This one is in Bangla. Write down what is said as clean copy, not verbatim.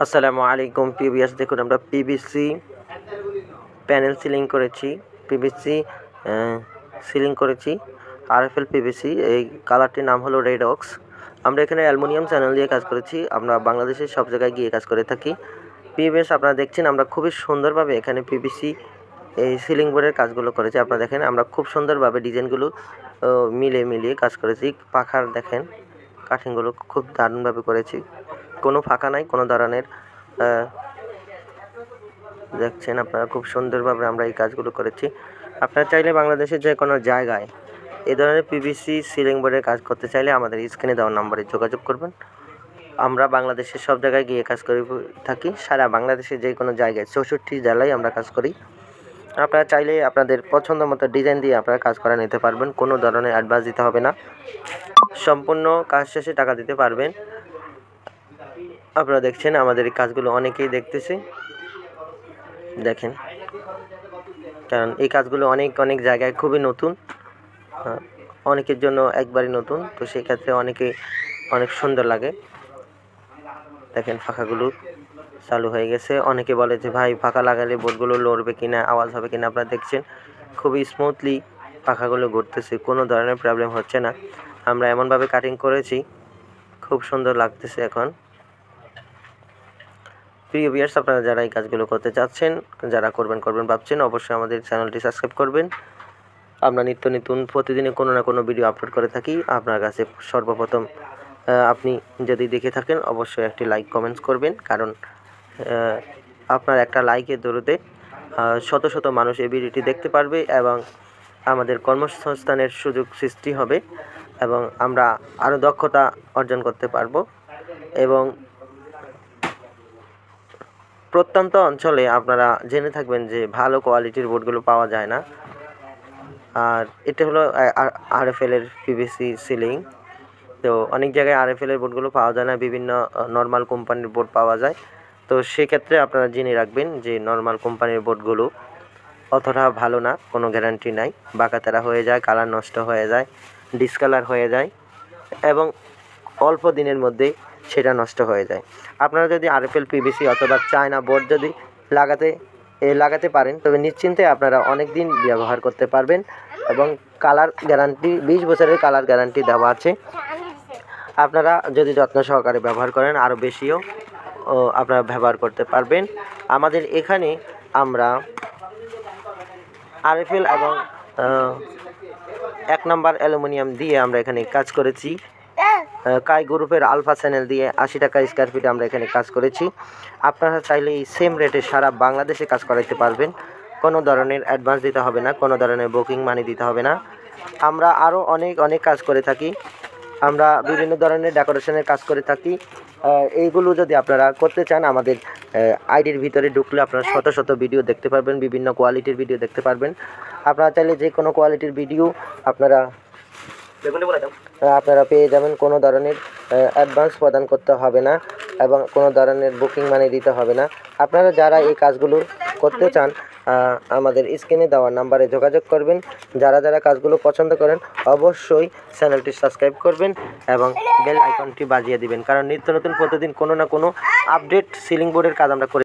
আসসালামু আলাইকুম পিভিএস। দেখুন আমরা পিভিসি প্যানেল সিলিং করেছি, পিভিসি সিলিং করেছি, আরএফএল পিভিসি। এই কালারটির নাম হলো রেড অক্স। আমরা এখানে অ্যালুমিনিয়াম চ্যানেল দিয়ে কাজ করেছি। আমরা বাংলাদেশের সব জায়গায় গিয়ে কাজ করে থাকি। পিভিএস আপনারা দেখছেন, আমরা খুবই সুন্দরভাবে এখানে পিভিসি এই সিলিং বোর্ডের কাজগুলো করেছি। আপনারা দেখেন আমরা খুব সুন্দরভাবে ডিজাইনগুলো মিলিয়ে কাজ করেছি। পাখার দেখেন কাটিংগুলো খুব দারুণভাবে করেছি, কোনো ফাঁকা নাই, কোনো ধরনের দেখছেন আপনারা খুব সুন্দরভাবে আমরা এই কাজগুলো করেছি। আপনারা চাইলে বাংলাদেশের যে কোনো জায়গায় এই ধরনের পিভিসি সিলিং বোর্ডের কাজ করতে চাইলে আমাদের স্ক্রিনে দেওয়া নম্বরে যোগাযোগ করবেন। আমরা বাংলাদেশের সব জায়গায় গিয়ে কাজ করে থাকি, সারা বাংলাদেশের যে কোনো জায়গায় 64 জেলায় আমরা কাজ করি। আপনারা চাইলে আপনাদের পছন্দ মতো ডিজাইন দিয়ে আপনারা কাজ করা নিতে পারবেন, কোনো ধরনের অ্যাডভান্স দিতে হবে না, সম্পূর্ণ কাজ শেষে টাকা দিতে পারবেন। আপনারা দেখছেন আমাদের এই কাজগুলো অনেকেই দেখতেছে, দেখেন, কারণ এই কাজগুলো অনেক জায়গায় খুবই নতুন, অনেকের জন্য একবারই নতুন, তো সেই ক্ষেত্রে অনেক সুন্দর লাগে। দেখেন ফাঁকাগুলো চালু হয়ে গেছে। অনেকে বলে যে ভাই ফাঁকা লাগালে বোর্ডগুলো লড়বে কিনা, আওয়াজ হবে কিনা। আপনারা দেখছেন খুবই স্মুথলি পাখাগুলো ঘুরতেছে, কোনো ধরনের প্রবলেম হচ্ছে না। আমরা এমনভাবে কাটিং করেছি, খুব সুন্দর লাগতেছে। এখন প্রিয় ভিউয়ার্স, আপনারা যারা এই কাজগুলো করতে চাচ্ছেন, যারা করবেন ভাবছেন, অবশ্যই আমাদের চ্যানেলটি সাবস্ক্রাইব করবেন। আমরা নিত্য নতুন প্রতিদিনে কোনো না কোনো ভিডিও আপলোড করে থাকি আপনার কাছে। সর্বপ্রথম আপনি যদি দেখে থাকেন অবশ্যই একটি লাইক কমেন্টস করবেন, কারণ আপনার একটা লাইকের দরুতে শত মানুষ এই ভিডিওটি দেখতে পারবে এবং আমাদের কর্মসংস্থানের সুযোগ সৃষ্টি হবে এবং আমরা আরও দক্ষতা অর্জন করতে পারবো। এবং প্রত্যন্ত অঞ্চলে আপনারা জেনে থাকবেন যে ভালো কোয়ালিটির বোর্ডগুলো পাওয়া যায় না। আর এটা হলো আরএফএল এর পিভিসি সিলিং। তো অনেক জায়গায় আরএফএল এর বোর্ডগুলো পাওয়া যায় না, বিভিন্ন নর্মাল কোম্পানির বোর্ড পাওয়া যায়। তো সেক্ষেত্রে আপনারা জেনে রাখবেন যে নর্মাল কোম্পানির বোর্ডগুলো অতটা ভালো না, কোনো গ্যারান্টি নাই, বাঁকাতেরা হয়ে যায়, কালার নষ্ট হয়ে যায়, ডিসকালার হয়ে যায় এবং অল্প দিনের মধ্যেই সেটা নষ্ট হয়ে যায়। আপনারা যদি আরএফএল পিভিসি অথবা চায়না বোর্ড যদি লাগাতে পারেন, তবে নিশ্চিন্তে আপনারা অনেক দিন ব্যবহার করতে পারবেন এবং কালার গ্যারান্টি 20 বছরের কালার গ্যারান্টি দেওয়া আছে। আপনারা যদি যত্ন সহকারে ব্যবহার করেন আরও বেশিও আপনারা ব্যবহার করতে পারবেন। আমাদের এখানে আমরা আরএফএল এবং 1 নম্বর অ্যালুমিনিয়াম দিয়ে আমরা এখানে কাজ করেছি। কাই গ্রুপের আলফা চ্যানেল দিয়ে 80 টাকা স্কয়ার ফিট আমরা এখানে কাজ করেছি। আপনারা চাইলে এই সেম রেটে সারা বাংলাদেশে কাজ করাইতে পারবেন, কোনো ধরনের অ্যাডভান্স দিতে হবে না, কোনো ধরনের বুকিং মানি দিতে হবে না। আমরা আরও অনেক কাজ করে থাকি। আমরা বিভিন্ন ধরনের ডেকোরেশনের কাজ করে থাকি। এইগুলো যদি আপনারা করতে চান, আমাদের আইডির ভিতরে ঢুকলে আপনারা শত ভিডিও দেখতে পারবেন, বিভিন্ন কোয়ালিটির ভিডিও দেখতে পারবেন। আপনারা চাইলে যে কোনো কোয়ালিটির ভিডিও আপনারা পেয়ে যাবেন, কোনো ধরনের অ্যাডভান্স প্রদান করতে হবে না এবং কোনো ধরনের বুকিং মানি দিতে হবে না। আপনারা যারা এই কাজগুলো করতে চান আমাদের স্ক্রিনে দেওয়া নাম্বারে যোগাযোগ করবেন। যারা কাজগুলো পছন্দ করেন অবশ্যই চ্যানেলটি সাবস্ক্রাইব করবেন এবং বেল আইকনটি বাজিয়ে দিবেন, কারণ নিত্য নতুন প্রতিদিন কোনো না কোনো আপডেট সিলিং বোর্ডের কাজ আমরা করে